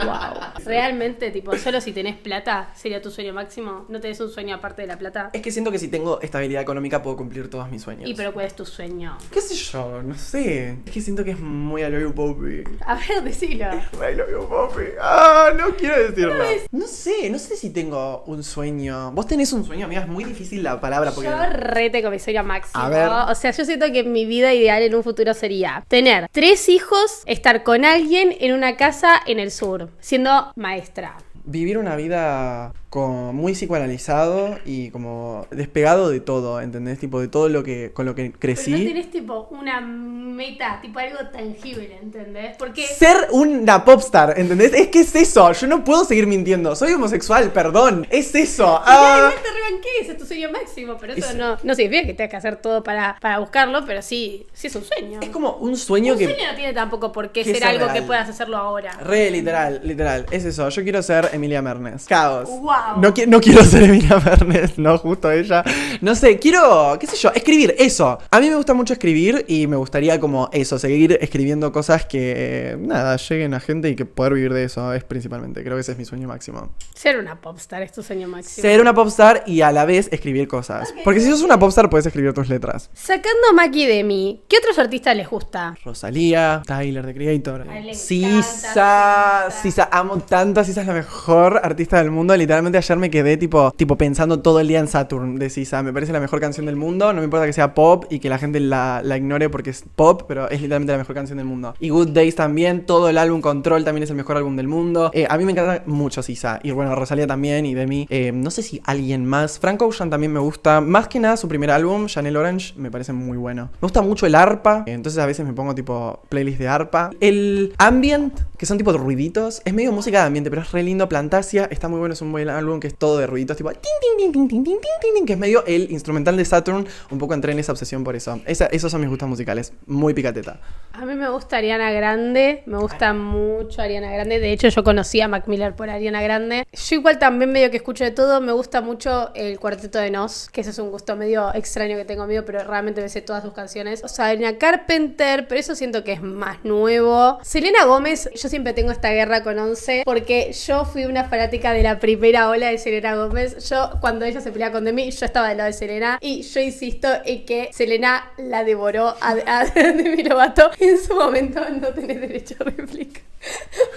Wow. Realmente, tipo, solo si tenés plata sería tu sueño máximo. ¿No tenés un sueño aparte de la plata? Es que siento que si tengo estabilidad económica puedo cumplir todos mis sueños. ¿Y pero cuál es tu sueño? ¿Qué sé yo? No sé. Es que siento que es muy I love you, Poppy. A ver, decilo. I love you, Poppy. Ah, no quiero decirlo. No sé si tengo un sueño. ¿Vos tenés un sueño, amiga? Es muy difícil la palabra porque... Yo rete con mi sueño máximo. A ver. O sea, yo siento que mi vida ideal en un futuro sería tener 3 hijos, estar con alguien en una casa en el sur, siendo maestra. Vivir una vida como muy psicoanalizado y como despegado de todo, ¿entendés? Tipo de todo lo que con lo que crecí. Pero no tenés tipo una meta, tipo algo tangible, ¿entendés? Porque ser una popstar, ¿entendés? Es que es eso, yo no puedo seguir mintiendo. Soy homosexual, perdón, es eso. realmente rebanqué, ese es tu sueño máximo, pero eso no significa que tengas que hacer todo para buscarlo, pero sí es un sueño. Es como un sueño un que... sueño no tiene tampoco por qué que ser es algo real. que puedas hacerlo ahora. Literal, es eso. Yo quiero ser Emilia Mernes. Caos. Wow. No quiero ser Emilia Mernes, no, justo ella. No sé, quiero, qué sé yo, escribir, eso. A mí me gusta mucho escribir y me gustaría como eso, seguir escribiendo cosas que, nada, lleguen a gente y que poder vivir de eso es principalmente. Creo que ese es mi sueño máximo. Ser una popstar es tu sueño máximo. Ser una popstar y a la vez escribir cosas. Ok. Porque si sos una popstar puedes escribir tus letras. Sacando Maki de mí, ¿qué otros artistas les gusta? Rosalía, Tyler, The Creator. A él le Sisa, encanta Sisa, amo tanto a Sisa, es la mejor artista del mundo. Literalmente ayer me quedé tipo pensando todo el día en Saturn de Sisa. Me parece la mejor canción del mundo. No me importa que sea pop y que la gente la ignore porque es pop, pero es literalmente la mejor canción del mundo. Y Good Days también, todo el álbum Control también es el mejor álbum del mundo. A mí me encanta mucho Sisa. Y bueno, Rosalía también y Demi. No sé si alguien más. Frank Ocean también me gusta. Más que nada su primer álbum, Chanel Orange, me parece muy bueno. Me gusta mucho el arpa. Entonces a veces me pongo tipo playlist de arpa. El ambient, que son tipo de ruiditos. Es medio música de ambiente, pero es re lindo. Plantasia, está muy bueno, es un buen álbum que es todo de ruiditos, tipo tin, tin, tin, tin, tin, tin, tin, tin, que es medio el instrumental de Saturn. Un poco entré en esa obsesión por eso. Esos son mis gustos musicales. Muy picateta. A mí me gusta Ariana Grande, me gusta mucho Ariana Grande. De hecho, yo conocí a Mac Miller por Ariana Grande. Yo igual también medio que escucho de todo. Me gusta mucho el Cuarteto de Nos, que ese es un gusto medio extraño que tengo mío, pero realmente me sé todas sus canciones. O sea, Sabrina Carpenter, pero eso siento que es más nuevo. Selena Gómez, yo siempre tengo esta guerra con 11, porque yo fui una fanática de la primera ola de Selena Gómez. Yo, cuando ella se pelea con Demi, yo estaba del lado de Selena, y yo insisto en que Selena la devoró a Demi Lovato. En su momento no tenés derecho a réplica.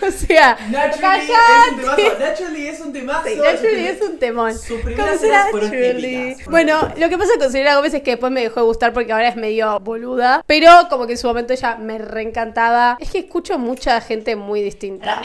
O sea, Naturally es un temazo. Sí, Naturally es un temón. Sus primeras Como eras fueron Naturally. épicas. Bueno, lo que pasa con Selena Gómez es que después me dejó de gustar porque ahora es medio boluda, pero como que en su momento ella me reencantaba. Es que escucho mucha gente muy distinta.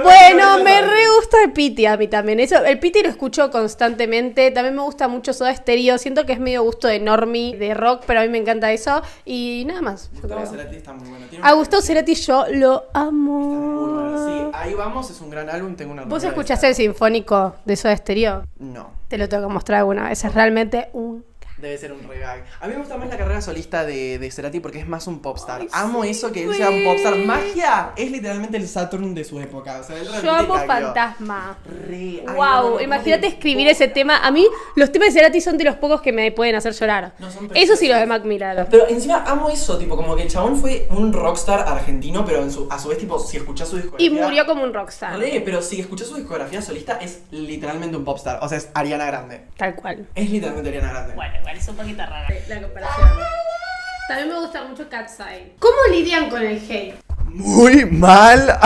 Bueno, me re gusta el Pity a mí también. Eso, el Pity lo escucho constantemente. También me gusta mucho Soda Stereo. Siento que es medio gusto de normie, de rock, pero a mí me encanta eso. Y nada más. Gustavo Cerati está muy bueno. A Gustavo Cerati yo lo amo. Muy bueno. Sí, Ahí vamos, es un gran álbum. Tengo una ¿Vos remera de escuchaste el sinfónico de Soda Stereo? No. Te lo tengo que mostrar alguna vez. Es realmente un Debe ser un regag. A mí me gusta más la carrera solista de Cerati porque es más un popstar. Ay, Amo sí, eso, que él güey. sea un popstar. Magia es literalmente el Saturn de su época. O sea, él Yo realmente amo cagueó. Fantasma. Re. Ay, Wow, no, imagínate no, escribir ese tema. A mí, los temas de Cerati son de los pocos que me pueden hacer llorar. No, son Eso sí, preciosos. los de Mac Miller. Pero encima amo eso, tipo, como que el chabón fue un rockstar argentino, pero a su vez, tipo, si escuchás su discografía. Y murió como un rockstar. Pero si escuchás su discografía solista, es literalmente un popstar. O sea, es Ariana Grande. Tal cual. Es literalmente Ariana Grande. Bueno, igual es un poquito rara la comparación. También me gusta mucho Cat's Eye. ¿Cómo lidian con el hate? Muy mal.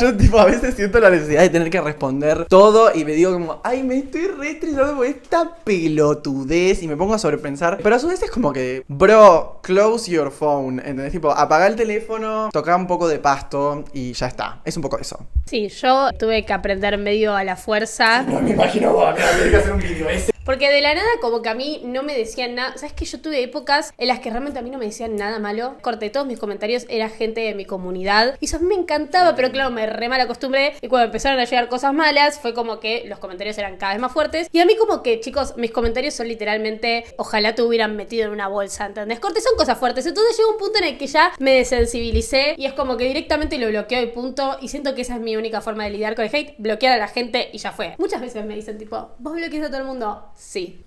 Yo tipo a veces siento la necesidad de tener que responder todo y me digo como, ay, me estoy re estresado por esta pelotudez y me pongo a sobrepensar. Pero a su vez es como que, bro, close your phone, ¿entendés? Tipo, apaga el teléfono, toca un poco de pasto y ya está. Es un poco eso. Sí, yo tuve que aprender medio a la fuerza. No me imagino vos acá tener que hacer un video ese. Porque de la nada como que a mí no me decían nada. ¿Sabes que yo tuve épocas en las que realmente a mí no me decían nada malo? Corté todos mis comentarios, era gente de mi comunidad. Y eso a mí me encantaba, pero claro, me re mal acostumbré. Y cuando empezaron a llegar cosas malas, fue como que los comentarios eran cada vez más fuertes. Y a mí como que, chicos, mis comentarios son literalmente, ojalá te hubieran metido en una bolsa, ¿entendés? Corte, son cosas fuertes. Entonces llega un punto en el que ya me desensibilicé y es como que directamente lo bloqueo y punto. Y siento que esa es mi única forma de lidiar con el hate, bloquear a la gente y ya fue. Muchas veces me dicen tipo, ¿vos bloqueas a todo el mundo? Sí.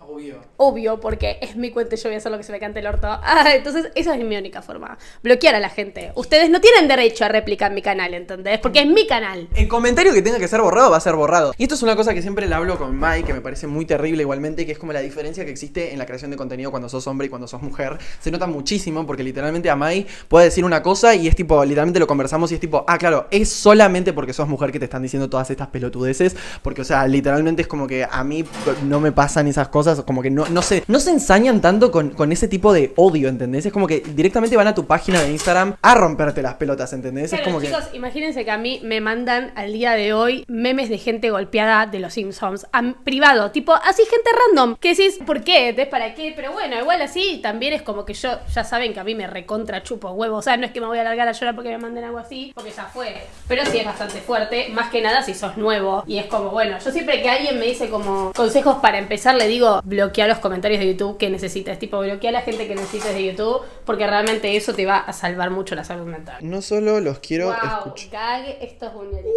Obvio, porque es mi cuenta y yo voy a hacer lo que se me cante el orto. Entonces esa es mi única forma. Bloquear a la gente. Ustedes no tienen derecho a réplica en mi canal, ¿entendés? Porque es mi canal. El comentario que tenga que ser borrado va a ser borrado. Y esto es una cosa que siempre le hablo con Mai, que me parece muy terrible igualmente, que es como la diferencia que existe en la creación de contenido cuando sos hombre y cuando sos mujer. Se nota muchísimo porque literalmente a Mai puede decir una cosa y es tipo, literalmente lo conversamos y es tipo, ah, claro, es solamente porque sos mujer que te están diciendo todas estas pelotudeces. Porque, o sea, literalmente es como que a mí no me pasan esas cosas, como que no se ensañan tanto con ese tipo de odio, ¿entendés? Es como que directamente van a tu página de Instagram a romperte las pelotas, ¿entendés? Claro, es como chicos, imagínense que a mí me mandan al día de hoy memes de gente golpeada de los Simpsons, privado, tipo, así gente random, que decís, ¿por qué? ¿Entonces para qué? Pero bueno, igual así también es como que yo, ya saben que a mí me recontra chupo huevo, o sea, no es que me voy a largar a llorar porque me manden algo así, porque ya fue, pero sí es bastante fuerte, más que nada si sos nuevo, y es como, bueno, yo siempre que alguien me dice como consejos para empezar, le digo, bloquea los comentarios de YouTube que necesites, tipo, bloquea a la gente que necesites de YouTube, porque realmente eso te va a salvar mucho la salud mental. No solo los quiero Wow, gag estos buñuelitos.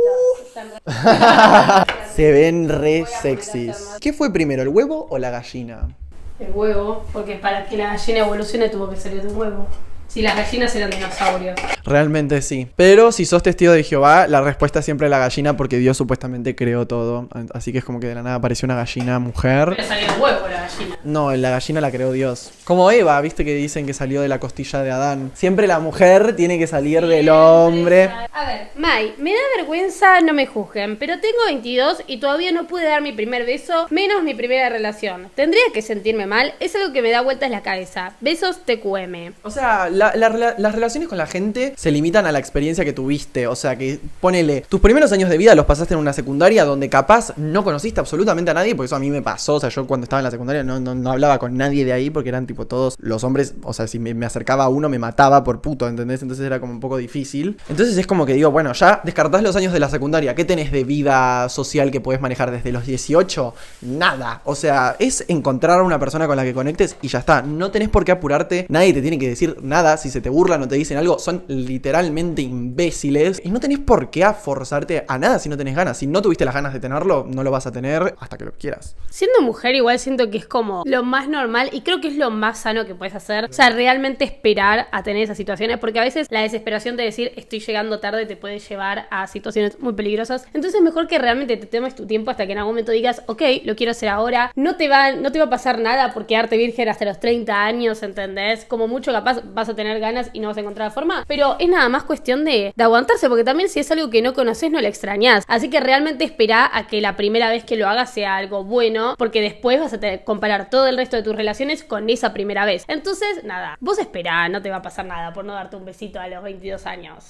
Están Se ven re Voy a poner a sexys. hacer más. ¿Qué fue primero, el huevo o la gallina? El huevo, porque para que la gallina evolucione tuvo que salir de un huevo. Si las gallinas eran dinosaurios. Realmente sí. Pero si sos testigo de Jehová, la respuesta es siempre la gallina porque Dios supuestamente creó todo. Así que es como que de la nada apareció una gallina mujer. Pero salió un huevo la gallina. No, la gallina la creó Dios. Como Eva, viste que dicen que salió de la costilla de Adán. Siempre la mujer tiene que salir del hombre. A ver, Mai, me da vergüenza, no me juzguen, pero tengo 22 y todavía no pude dar mi primer beso, menos mi primera relación. ¿Tendría que sentirme mal? Es algo que me da vueltas la cabeza. Besos TQM. O sea, las relaciones con la gente se limitan a la experiencia que tuviste. O sea, que ponele, tus primeros años de vida los pasaste en una secundaria donde capaz no conociste absolutamente a nadie, porque eso a mí me pasó. O sea, yo cuando estaba en la secundaria no hablaba con nadie de ahí porque eran tipo todos los hombres. O sea, si me acercaba a uno me mataba por puto, ¿entendés? Entonces era como un poco difícil. Entonces es como que digo, bueno, ya descartás los años de la secundaria. ¿Qué tenés de vida social que podés manejar desde los 18? Nada. O sea, es encontrar a una persona con la que conectes y ya está. No tenés por qué apurarte. Nadie te tiene que decir nada. Si se te burlan o te dicen algo, son literalmente imbéciles. Y no tenés por qué forzarte a nada si no tenés ganas. Si no tuviste las ganas de tenerlo, no lo vas a tener hasta que lo quieras. Siendo mujer igual siento que es como lo más normal y creo que es lo más sano que puedes hacer. O sea, realmente esperar a tener esas situaciones, porque a veces la desesperación de decir estoy llegando tarde te puede llevar a situaciones muy peligrosas. Entonces es mejor que realmente te tomes tu tiempo hasta que en algún momento digas, ok, lo quiero hacer ahora. No te va a pasar nada por quedarte virgen hasta los 30 años, ¿entendés? Como mucho capaz vas a tener ganas y no vas a encontrar forma, pero es nada más cuestión de aguantarse, porque también si es algo que no conoces no lo extrañas. Así que realmente espera a que la primera vez que lo hagas sea algo bueno, porque después vas a comparar todo el resto de tus relaciones con esa primera vez. Entonces, nada, vos esperá, no te va a pasar nada por no darte un besito a los 22 años.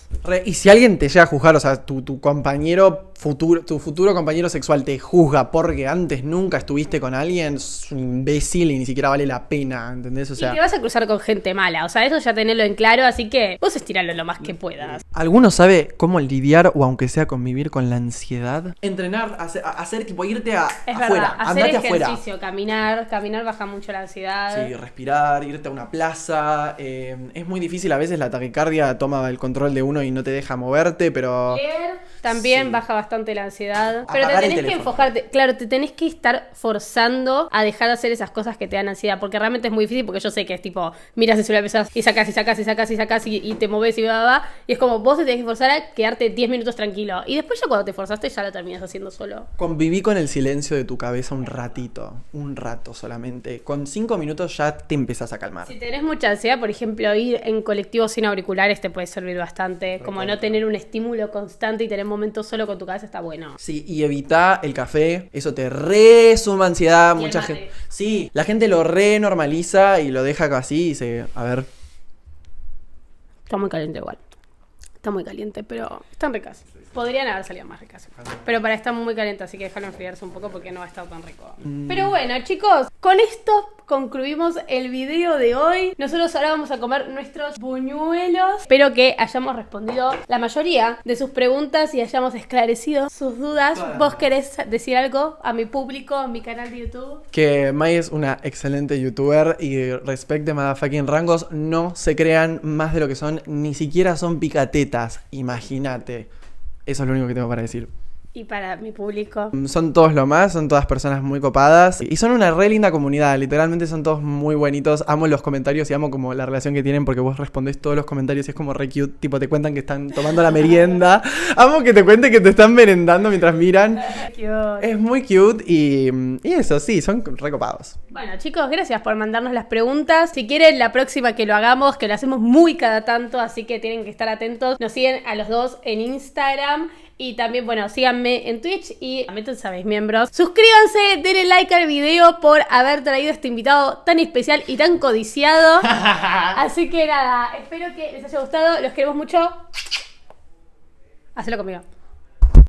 Y si alguien te llega a juzgar, o sea, tu compañero tu futuro compañero sexual te juzga porque antes nunca estuviste con alguien, es un imbécil y ni siquiera vale la pena, ¿entendés? O sea, y te vas a cruzar con gente mala, o sea, eso ya tenelo en claro, así que vos estiralo lo más que puedas. ¿alguno sabe cómo lidiar o aunque sea convivir con la ansiedad? Entrenar, hacer tipo irte Es afuera, verdad, hacer andate ejercicio, afuera. caminar baja mucho la ansiedad. Sí, respirar, irte a una plaza. Es muy difícil, a veces la taquicardia toma el control de uno y no te deja moverte, pero... Leer también Sí. baja bastante la ansiedad. Pero Apagar te el tenés que teléfono. enfocarte, claro, te tenés que estar forzando a dejar de hacer esas cosas que te dan ansiedad, porque realmente es muy difícil, porque yo sé que es tipo, miras el celular, empezás y sacas y sacas y sacas y sacas y te moves y va, y es como vos te tenés que forzar a quedarte 10 minutos tranquilo. Y después ya cuando te forzaste ya lo terminas haciendo solo. Conviví con el silencio de tu cabeza un rato solamente. Con 5 minutos ya te empezás a calmar. Si tenés mucha ansiedad, por ejemplo, ir en colectivo sin auriculares te puede servir bastante. Como no tener un estímulo constante y tener momentos solo con tu cabeza está bueno. Sí, y evita el café, eso te re suma ansiedad, Y el mucha mate. gente. Sí, la gente lo re normaliza y lo deja así y dice, a ver, Está muy caliente igual. Está muy caliente, pero están ricas. Podrían haber salido más ricas. Pero para estar muy caliente, así que déjalo enfriarse un poco porque no va a estar tan rico. Pero bueno, chicos, con esto concluimos el video de hoy. Nosotros ahora vamos a comer nuestros buñuelos. Espero que hayamos respondido la mayoría de sus preguntas y hayamos esclarecido sus dudas. ¿Vos querés decir algo a mi público, a mi canal de YouTube? que Mai es una excelente youtuber y respect de motherfucking rangos, no se crean más de lo que son, ni siquiera son picatetas, imagínate. Eso es lo único que tengo para decir. Y para mi público. Son todos lo más, son todas personas muy copadas y son una re linda comunidad, literalmente son todos muy buenitos. Amo los comentarios y amo como la relación que tienen porque vos respondés todos los comentarios y es como re cute, tipo te cuentan que están tomando la merienda. Amo que te cuenten que te están merendando mientras miran. Es muy cute y eso, sí, son re copados. Bueno, chicos, gracias por mandarnos las preguntas. Si quieren, la próxima que lo hagamos, que lo hacemos muy cada tanto, así que tienen que estar atentos. Nos siguen a los dos en Instagram. Y también, bueno, síganme en Twitch y métanse a mis miembros. Suscríbanse, denle like al video por haber traído este invitado tan especial y tan codiciado. Así que nada, espero que les haya gustado. Los queremos mucho. Hacelo conmigo.